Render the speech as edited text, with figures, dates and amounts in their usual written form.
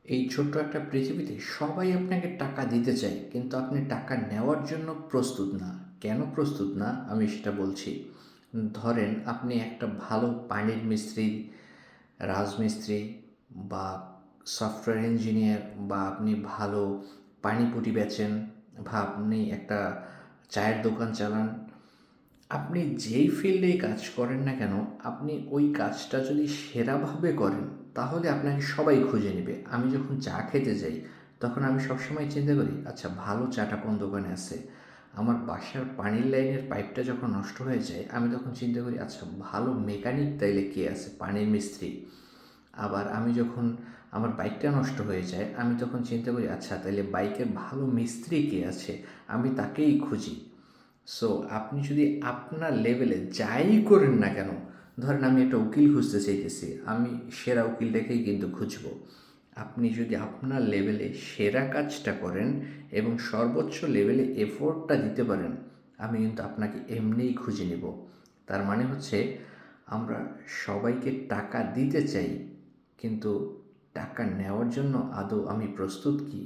এই ছোট্ট একটা পৃথিবীতে সবাই আপনাকে টাকা দিতে চায়, কিন্তু আপনি টাকা নেওয়ার জন্য প্রস্তুত না। কেন প্রস্তুত না আমি সেটা বলছি। ধরেন আপনি একটা ভালো পানির মিস্ত্রি, রাজমিস্ত্রি বা সফটওয়্যার ইঞ্জিনিয়ার, বা আপনি ভালো পানিপুরি বেচেন, বা আপনি একটা চায়ের দোকান চালান। আপনি যেই ফিল্ডেই কাজ করেন না কেন, আপনি ওই কাজটা যদি সেরাভাবে করেন তাহলে আপনাকে সবাই খুঁজে নেবে। আমি যখন চা খেতে যাই তখন আমি সবসময় চিন্তা করি, আচ্ছা ভালো চাটা কোন দোকানে আছে। আমার বাসার পানির লাইনের পাইপটা যখন নষ্ট হয়ে যায় আমি তখন চিন্তা করি, আচ্ছা ভালো মেকানিক তাইলে কে আছে, পানির মিস্ত্রি। আবার আমি যখন আমার বাইকটা নষ্ট হয়ে যায় আমি তখন চিন্তা করি, আচ্ছা তাইলে বাইকের ভালো মিস্ত্রি কে আছে, আমি তাকেই খুঁজি। সো আপনি যদি আপনার লেভেলে যাই করেন না কেন, ধরেন আমি একটা উকিল খুঁজতে চাইতেছি, আমি সেরা উকিলটাকেই কিন্তু খুঁজব। আপনি যদি আপনার লেভেলে সেরা কাজটা করেন এবং সর্বোচ্চ লেভেলে এফোর্টটা দিতে পারেন, আমি কিন্তু আপনাকে এমনিই খুঁজে নেব। তার মানে হচ্ছে আমরা সবাইকে টাকা দিতে চাই, কিন্তু টাকা নেওয়ার জন্য আদৌ আমি প্রস্তুত কি